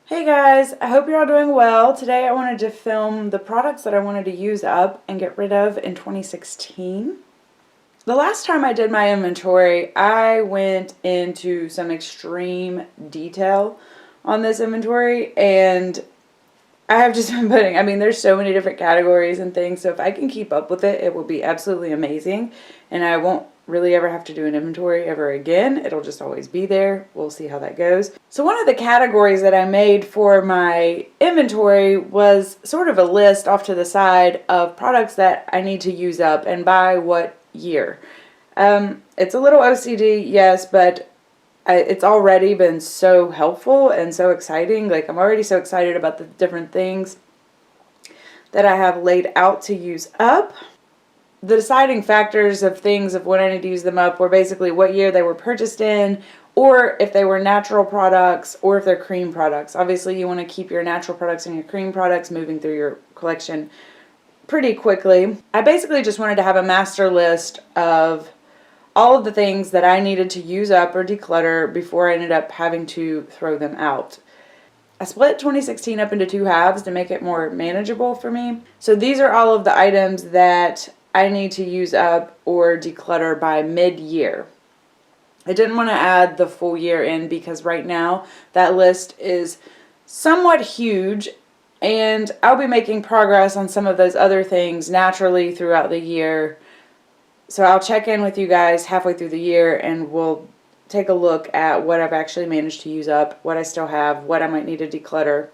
Hey guys, I hope you're all doing well. Today I wanted to film the products that I wanted to use up and get rid of in 2016. The last time I did my inventory, I went into some extreme detail on this inventory, and I have just been there's so many different categories and things, so if I can keep up with it, it will be absolutely amazing, and I won't really ever have to do an inventory ever again. It'll just always be there. We'll see how that goes. So one of the categories that I made for my inventory was sort of a list off to the side of products that I need to use up and by what year. It's a little OCD, yes, but it's already been so helpful and so exciting. Like, I'm already so excited about the different things that I have laid out to use up. The deciding factors of things of when I need to use them up were basically what year they were purchased in, or if they were natural products, or if they're cream products. Obviously, you want to keep your natural products and your cream products moving through your collection pretty quickly. I basically just wanted to have a master list of all of the things that I needed to use up or declutter before I ended up having to throw them out. I split 2016 up into two halves to make it more manageable for me. So these are all of the items that I need to use up or declutter by mid-year. I didn't want to add the full year in because right now that list is somewhat huge, and I'll be making progress on some of those other things naturally throughout the year. So I'll check in with you guys halfway through the year and we'll take a look at what I've actually managed to use up, what I still have, what I might need to declutter.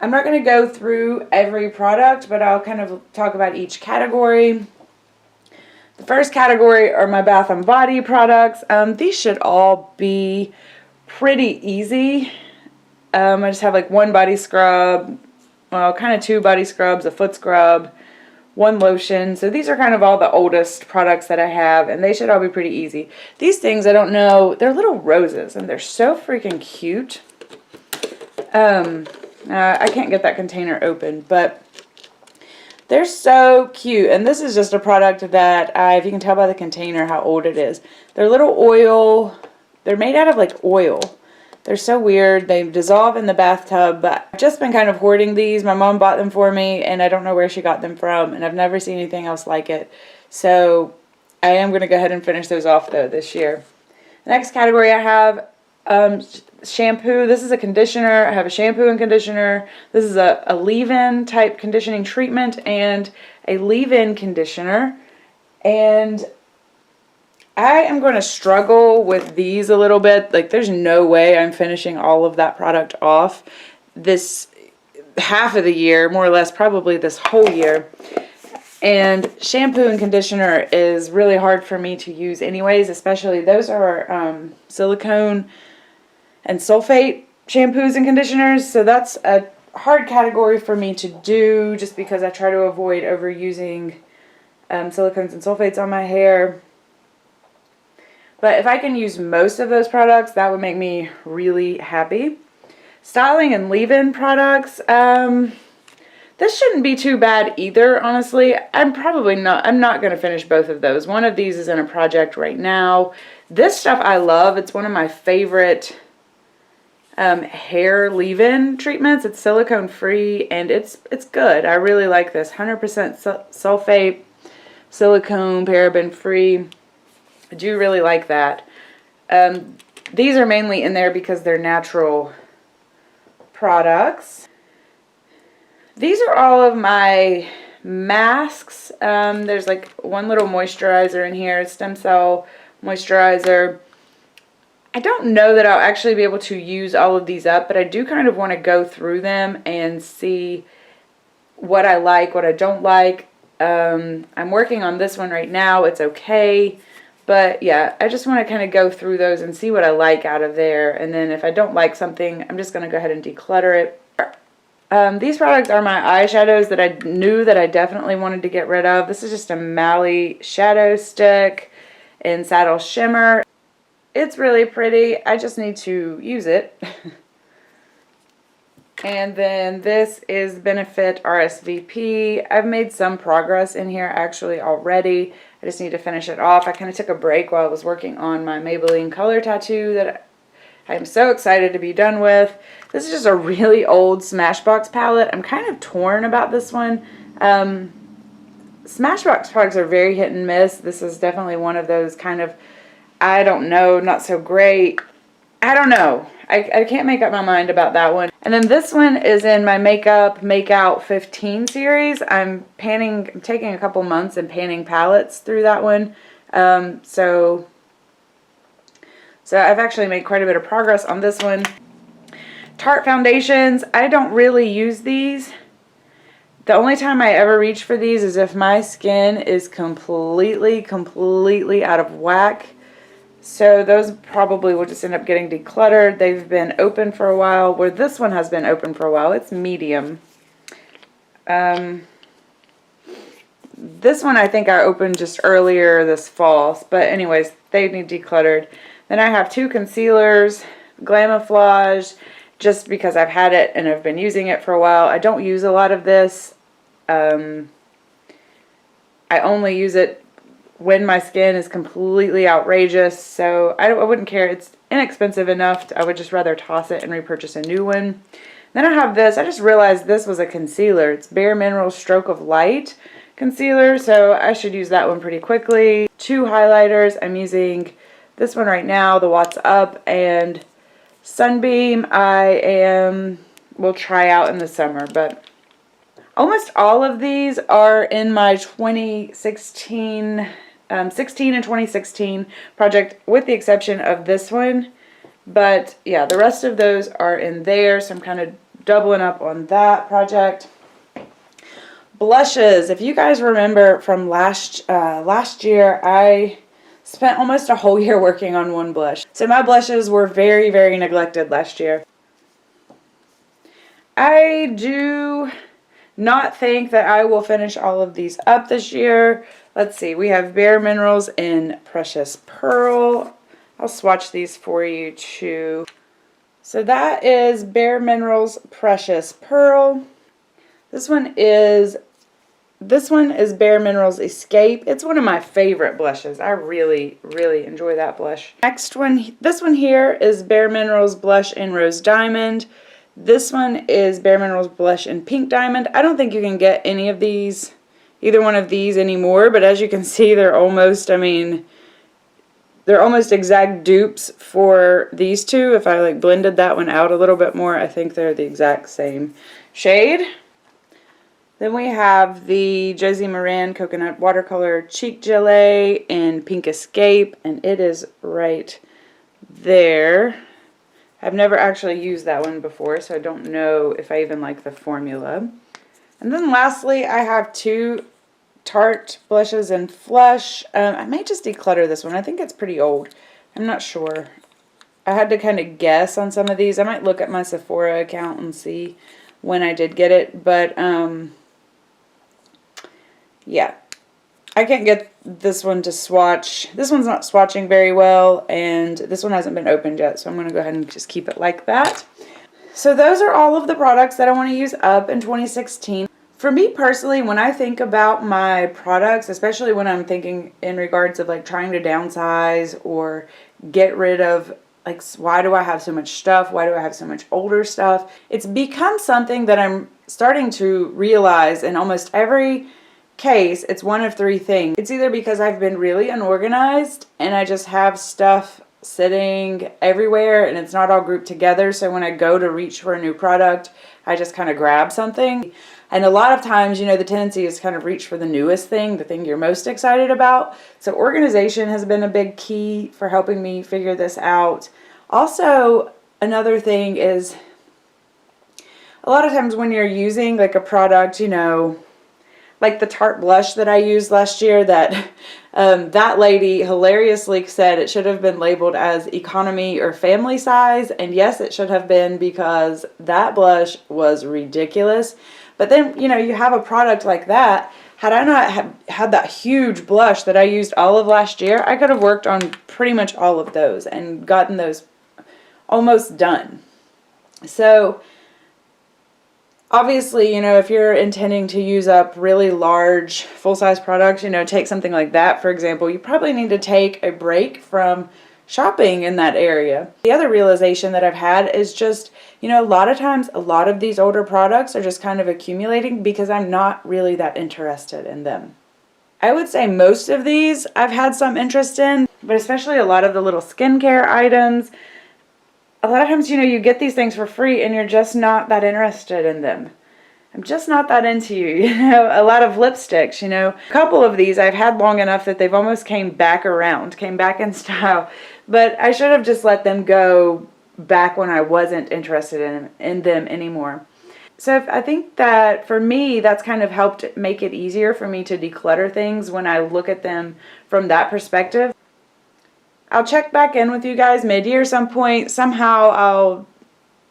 I'm not going to go through every product, but I'll kind of talk about each category. The first category are my Bath & Body products. These should all be pretty easy. I just have like one body scrub, well, kind of two body scrubs, a foot scrub, one lotion. So these are kind of all the oldest products that I have, and they should all be pretty easy. These things, I don't know, they're little roses, and they're so freaking cute. I can't get that container open, but they're so cute. And this is just a product that if you can tell by the container how old it is. They're little oil. They're made out of like oil. They're so weird. They dissolve in the bathtub, but I've just been kind of hoarding these. My mom bought them for me, and I don't know where she got them from, and I've never seen anything else like it. So I am going to go ahead and finish those off, though, this year. The next category I have shampoo. This is a conditioner. I have a shampoo and conditioner. This is a leave-in type conditioning treatment and a leave-in conditioner. And I am going to struggle with these a little bit. Like, there's no way I'm finishing all of that product off this half of the year, more or less, probably this whole year. And shampoo and conditioner is really hard for me to use anyways, especially those are silicone and sulfate shampoos and conditioners. So that's a hard category for me to do just because I try to avoid overusing silicones and sulfates on my hair. But if I can use most of those products, that would make me really happy. Styling and leave-in products. This shouldn't be too bad either, honestly. I'm not going to finish both of those. One of these is in a project right now. This stuff I love. It's one of my favorite hair leave-in treatments. It's silicone free and it's good. I really like this. 100% sulfate, silicone, paraben free. I do really like that. These are mainly in there because they're natural products. These are all of my masks. There's like one little moisturizer in here, stem cell moisturizer. I don't know that I'll actually be able to use all of these up, but I do kind of want to go through them and see what I like, what I don't like. I'm working on this one right now. It's okay. But yeah, I just want to kind of go through those and see what I like out of there. And then if I don't like something, I'm just going to go ahead and declutter it. These products are my eyeshadows that I knew that I definitely wanted to get rid of. This is just a Mally shadow stick in Saddle Shimmer. It's really pretty. I just need to use it. And then this is Benefit RSVP. I've made some progress in here actually already. I just need to finish it off. I kind of took a break while I was working on my Maybelline color tattoo that I'm so excited to be done with. This is just a really old Smashbox palette. I'm kind of torn about this one. Smashbox products are very hit and miss. This is definitely one of those kind of, I don't know, not so great. I don't know. I can't make up my mind about that one. And then this one is in my Makeup Makeout 15 series. I'm taking a couple months and panning palettes through that one. So I've actually made quite a bit of progress on this one. Tarte foundations, I don't really use these. The only time I ever reach for these is if my skin is completely out of whack. So those probably will just end up getting decluttered. They've been open for a while, where this one has been open for a while. It's medium. This one I think I opened just earlier this fall. But anyways, they need decluttered. Then I have two concealers, Glamoflage, just because I've had it and I've been using it for a while. I don't use a lot of this. I only use it when my skin is completely outrageous, so I wouldn't care. It's inexpensive enough. I would just rather toss it and repurchase a new one. Then I have this. I just realized this was a concealer. It's Bare Minerals Stroke of Light concealer, so I should use that one pretty quickly. Two highlighters. I'm using this one right now, the What's Up and Sunbeam. Will try out in the summer, but almost all of these are in my 16 and 2016 project, with the exception of this one. But yeah, the rest of those are in there, so I'm kind of doubling up on that project. Blushes. If you guys remember from last year, I spent almost a whole year working on one blush. So my blushes were very neglected last year. I do not think that I will finish all of these up this year. Let's see, we have Bare Minerals in Precious Pearl. I'll swatch these for you too. So that is Bare Minerals Precious Pearl. This one is Bare Minerals Escape. It's one of my favorite blushes. I really enjoy that blush. Next one, this one here is Bare Minerals Blush in Rose Diamond. This one is Bare Minerals Blush in Pink Diamond. I don't think you can get either one of these anymore, but as you can see, they're almost exact dupes for these two. If I blended that one out a little bit more, I think they're the exact same shade. Then we have the Josie Maran Coconut Watercolor Cheek Gelée in Pink Escape, and it is right there. I've never actually used that one before, so I don't know if I even like the formula. And then lastly, I have two Tarte blushes in Flush. I may just declutter this one. I think it's pretty old. I'm not sure. I had to kind of guess on some of these. I might look at my Sephora account and see when I did get it, but yeah. I can't get this one to swatch. This one's not swatching very well, and this one hasn't been opened yet, so I'm going to go ahead and just keep it like that. So those are all of the products that I want to use up in 2016. For me personally, when I think about my products, especially when I'm thinking in regards of trying to downsize or get rid of, why do I have so much stuff? Why do I have so much older stuff? It's become something that I'm starting to realize in almost every case. It's one of three things. It's either because I've been really unorganized and I just have stuff sitting everywhere and it's not all grouped together, so when I go to reach for a new product, I just kind of grab something. And a lot of times, the tendency is kind of reach for the newest thing, the thing you're most excited about. So organization has been a big key for helping me figure this out. Also, another thing is a lot of times when you're using a product, like the Tarte blush that I used last year, that that lady hilariously said it should have been labeled as economy or family size. And yes, it should have been, because that blush was ridiculous. But then, you have a product like that. Had I not had that huge blush that I used all of last year, I could have worked on pretty much all of those and gotten those almost done. So obviously, if you're intending to use up really large full-size products, take something like that, for example, you probably need to take a break from shopping in that area. The other realization that I've had is just, you know, a lot of times a lot of these older products are just kind of accumulating because I'm not really that interested in them. I would say most of these I've had some interest in, but especially a lot of the little skincare items. A lot of times, you know, you get these things for free and you're just not that interested in them. I'm just not that into you, you know. A lot of lipsticks, you know. A couple of these I've had long enough that they've almost came back around, came back in style. But I should have just let them go back when I wasn't interested in them anymore. So I think that for me, that's kind of helped make it easier for me to declutter things when I look at them from that perspective. I'll check back in with you guys mid-year some point. Somehow I'll,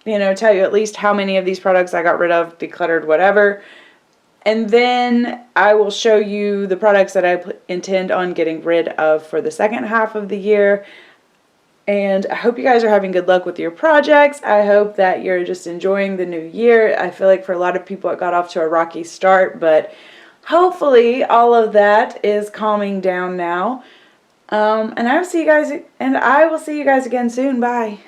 you know, tell you at least how many of these products I got rid of, decluttered, whatever. And then I will show you the products that I intend on getting rid of for the second half of the year. And I hope you guys are having good luck with your projects. I hope that you're just enjoying the new year. I feel like for a lot of people it got off to a rocky start, but hopefully all of that is calming down now. And I will see you guys again soon. Bye.